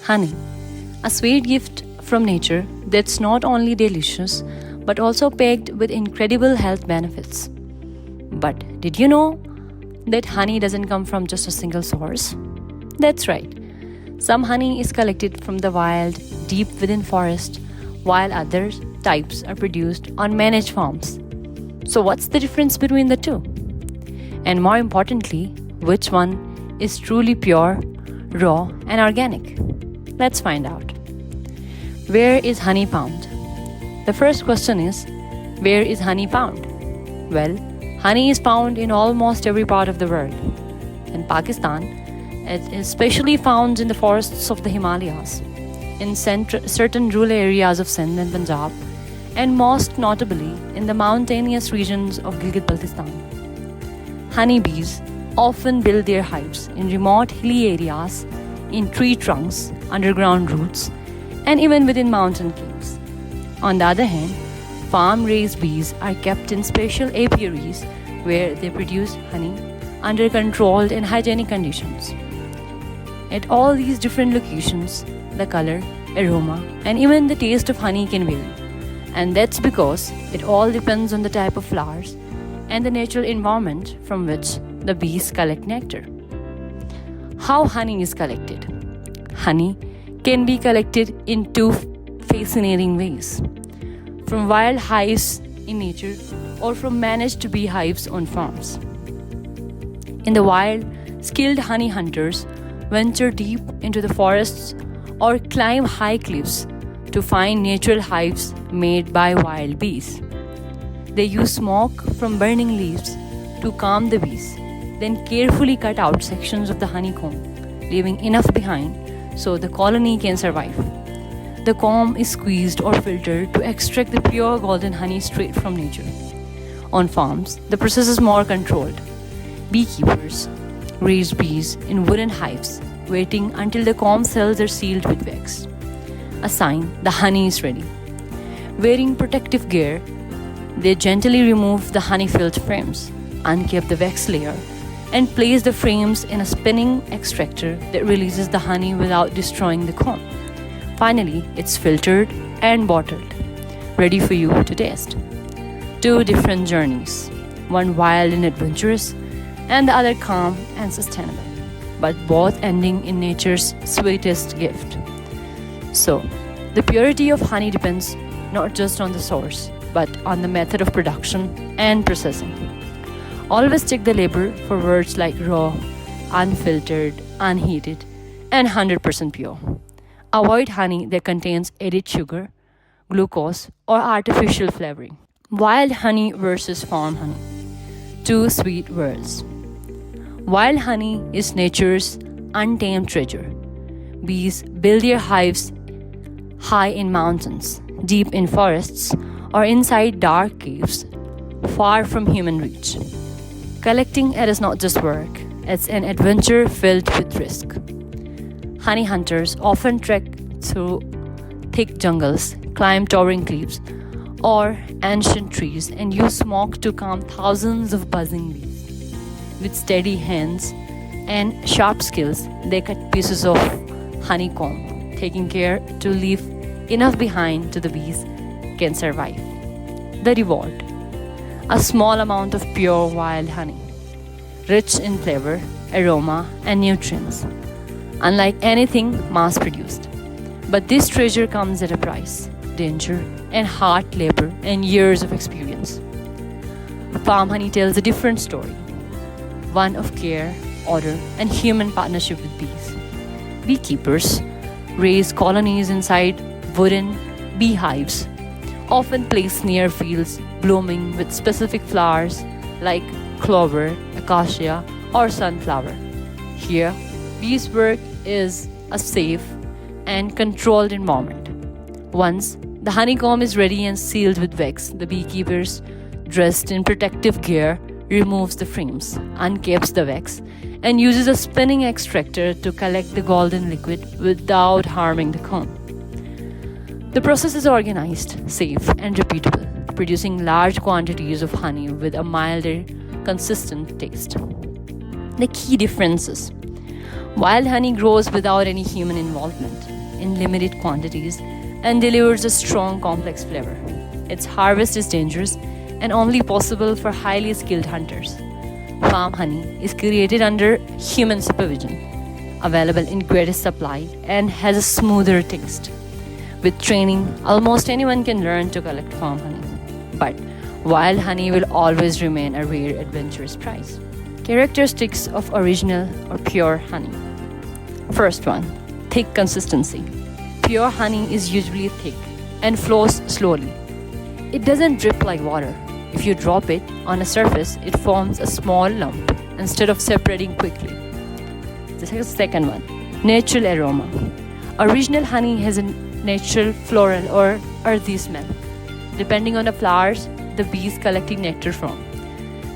Honey, a sweet gift from nature that's not only delicious but also packed with incredible health benefits. But did you know that honey doesn't come from just a single source? That's right. Some honey is collected from the wild, deep within forest, while other types are produced on managed farms. So what's the difference between the two? And more importantly, which one is truly pure, raw, and organic? Let's find out. Where is honey found? The first question is, where is honey found? Well, honey is found in almost every part of the world. In Pakistan, it is especially found in the forests of the Himalayas, in certain rural areas of Sindh and Punjab, and most notably in the mountainous regions of Gilgit-Baltistan. Honeybees often build their hives in remote hilly areas, in tree trunks, underground roots, and even within mountain caves. On the other hand, farm-raised bees are kept in special apiaries where they produce honey under controlled and hygienic conditions. At all these different locations, the color, aroma, and even the taste of honey can vary. And that's because it all depends on the type of flowers and the natural environment from which the bees collect nectar. How honey is collected? Honey can be collected in two fascinating ways: from wild hives in nature or from managed beehives on farms. In the wild, skilled honey hunters venture deep into the forests or climb high cliffs to find natural hives made by wild bees. They use smoke from burning leaves to calm the bees, then carefully cut out sections of the honeycomb, leaving enough behind so the colony can survive. The comb is squeezed or filtered to extract the pure golden honey straight from nature. On farms, the process is more controlled. Beekeepers raise bees in wooden hives, waiting until the comb cells are sealed with wax, a sign the honey is ready. Wearing protective gear, they gently remove the honey-filled frames, uncap the wax layer, and place the frames in a spinning extractor that releases the honey without destroying the comb. Finally, it's filtered and bottled, ready for you to taste. Two different journeys, one wild and adventurous, and the other calm and sustainable, but both ending in nature's sweetest gift. So, the purity of honey depends not just on the source, but on the method of production and processing. Always check the label for words like raw, unfiltered, unheated, and 100% pure. Avoid honey that contains added sugar, glucose, or artificial flavoring. Wild honey versus farm honey. Two sweet worlds. Wild honey is nature's untamed treasure. Bees build their hives high in mountains, deep in forests, or inside dark caves, far from human reach. Collecting it is not just work, it's an adventure filled with risk. Honey hunters often trek through thick jungles, climb towering cliffs or ancient trees, and use smoke to calm thousands of buzzing bees. With steady hands and sharp skills, they cut pieces of honeycomb, taking care to leave enough behind so the bees can survive. The reward: a small amount of pure wild honey, rich in flavor, aroma, and nutrients, unlike anything mass produced. But this treasure comes at a price: danger and hard labor and years of experience. Farm honey tells a different story, one of care, order, and human partnership with bees. Beekeepers raise colonies inside wooden beehives, often placed near fields blooming with specific flowers like clover, acacia, or sunflower. Here, bees' work is a safe and controlled environment. Once the honeycomb is ready and sealed with wax, the beekeepers, dressed in protective gear, removes the frames, uncaps the wax, and uses a spinning extractor to collect the golden liquid without harming the comb. The process is organized, safe, and repeatable, producing large quantities of honey with a milder, consistent taste. The key differences: Wild honey grows without any human involvement, in limited quantities, and delivers a strong, complex flavor. Its harvest is dangerous and only possible for highly skilled hunters. Farm honey is created under human supervision, available in greatest supply, and has a smoother taste. With training, almost anyone can learn to collect farm honey. But wild honey will always remain a rare, adventurous prize. Characteristics of original or pure honey. First one, thick consistency. Pure honey is usually thick and flows slowly. It doesn't drip like water. If you drop it on a surface, it forms a small lump instead of separating quickly. The second one, natural aroma. Original honey has a natural floral or earthy smell, depending on the flowers the bees collecting nectar from.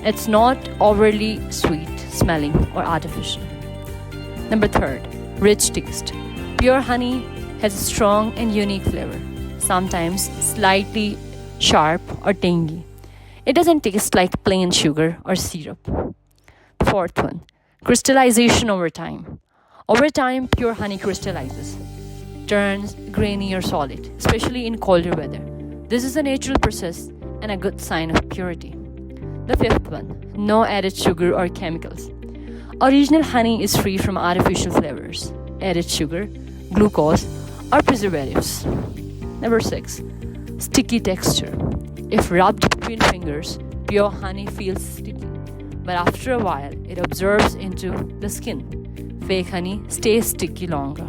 It's not overly sweet smelling or artificial. Number third, rich taste. Pure honey has a strong and unique flavor, sometimes slightly sharp or tangy. It doesn't taste like plain sugar or syrup. Fourth one, crystallization over time. Over time, pure honey crystallizes, turns grainy or solid, especially in colder weather. This is a natural process and a good sign of purity. The fifth one, no added sugar or chemicals. Original honey is free from artificial flavors, added sugar, glucose, or preservatives. Number 6, sticky texture. If rubbed between fingers, pure honey feels sticky, but after a while, it absorbs into the skin. Fake honey stays sticky longer.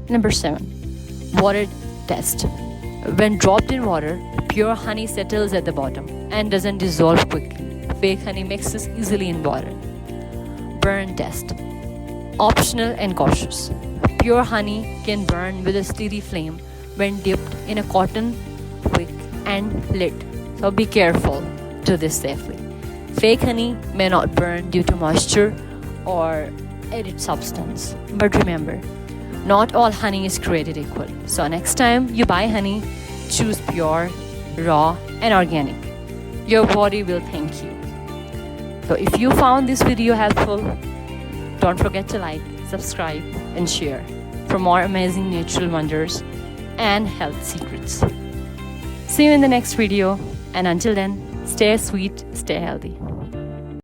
Number 7, water test. When dropped in water, pure honey settles at the bottom and doesn't dissolve quickly. Fake honey mixes easily in water. Burn test. Optional and cautious. Pure honey can burn with a steady flame when dipped in a cotton wick and lit. So be careful. Do this safely. Fake honey may not burn due to moisture or added substance. But remember, not all honey is created equal. So next time you buy honey, choose pure, raw, and organic. Your body will thank you. So if you found this video helpful, don't forget to like, subscribe, and share for more amazing natural wonders and health secrets. See you in the next video, and until then, stay sweet, stay healthy.